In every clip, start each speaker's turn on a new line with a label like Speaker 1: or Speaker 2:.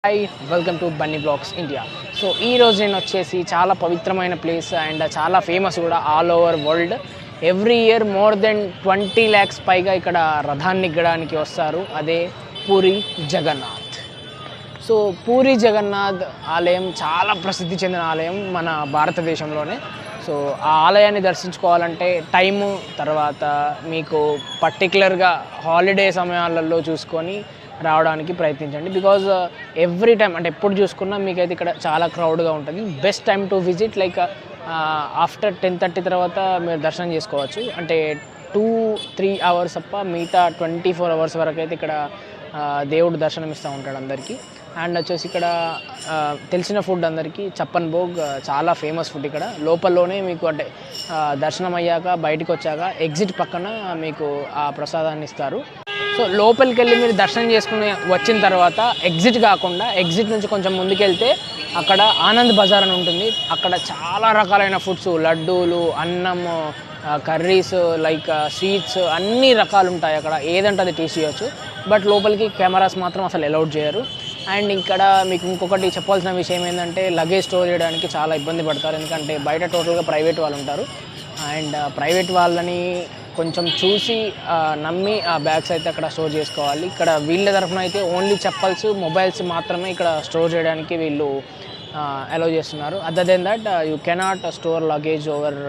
Speaker 1: Hi, welcome to Bunny vlogs India. So ఈరోజు నేను వచ్చేసి చాలా పవిత్రమైన ప్లేస్ అండ్ చాలా ఫేమస్ కూడా all over world. Every year more than 20 lakhs పైగా ఇక్కడ రథాన్ని ఎక్కడానికి వస్తారు. అదే పూరి జగన్నాథ్. సో పూరి జగన్నాథ్ ఆలయం చాలా ప్రసిద్ధి చెందిన ఆలయం మన భారతదేశంలోనే. సో ఆ ఆలయాన్ని దర్శించుకోవాలంటే టైము, తర్వాత మీకు పర్టికులర్గా హాలిడే సమయాలలో చూసుకొని రావడానికి ప్రయత్నించండి. బికాజ్ ఎవ్రీ టైం అంటే ఎప్పుడు చూసుకున్నా మీకైతే ఇక్కడ చాలా క్రౌడ్గా ఉంటుంది. Best time to visit like after 10:30 తర్వాత మీరు దర్శనం చేసుకోవచ్చు. అంటే 2-3 అవర్స్ తప్ప మిగతా 24 hours వరకు అయితే ఇక్కడ దేవుడు దర్శనం ఇస్తూ ఉంటాడు అందరికీ. అండ్ వచ్చేసి ఇక్కడ తెలిసిన ఫుడ్ అందరికీ చప్పన్ భోగ్ చాలా ఫేమస్ ఫుడ్. ఇక్కడ లోపలలోనే మీకు అంటే దర్శనం అయ్యాక బయటకు వచ్చాక ఎగ్జిట్ పక్కన మీకు ఆ ప్రసాదాన్ని ఇస్తారు. సో లోపలికి వెళ్ళి మీరు దర్శనం చేసుకుని వచ్చిన తర్వాత ఎగ్జిట్ కాకుండా ఎగ్జిట్ నుంచి కొంచెం ముందుకెళ్తే అక్కడ ఆనంద్ బజార్ అని ఉంటుంది. అక్కడ చాలా రకాలైన ఫుడ్స్, లడ్డూలు, అన్నము, కర్రీస్, లైక్ స్వీట్స్ అన్ని రకాలు ఉంటాయి. అక్కడ ఏదంటే అది టేస్ట్ చేయొచ్చు. బట్ లోపలికి కెమెరాస్ మాత్రం అసలు అలౌడ్ చేయరు. అండ్ ఇక్కడ మీకు ఇంకొకటి చెప్పాల్సిన విషయం ఏంటంటే లగేజ్ స్టోర్ చేయడానికి చాలా ఇబ్బంది పడతారు. ఎందుకంటే బయట టోటల్గా ప్రైవేట్ వాళ్ళు ఉంటారు. అండ్ ప్రైవేట్ వాళ్ళని కొంచెం చూసి నమ్మి ఆ బ్యాగ్స్ అయితే అక్కడ స్టోర్ చేసుకోవాలి. ఇక్కడ వీళ్ళ తరఫున అయితే ఓన్లీ చెప్పల్స్, మొబైల్స్ మాత్రమే ఇక్కడ స్టోర్ చేయడానికి వీళ్ళు అలౌ చేస్తున్నారు. Other than that you cannot store luggage over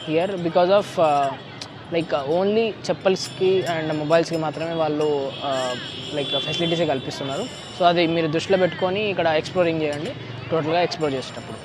Speaker 1: here because of like only చెప్పల్స్కి అండ్ మొబైల్స్కి మాత్రమే వాళ్ళు లైక్ ఫెసిలిటీసే కల్పిస్తున్నారు. సో అది మీరు దృష్టిలో పెట్టుకొని ఇక్కడ ఎక్స్ప్లోరింగ్ చేయండి టోటల్గా ఎక్స్ప్లోర్ చేసేటప్పుడు.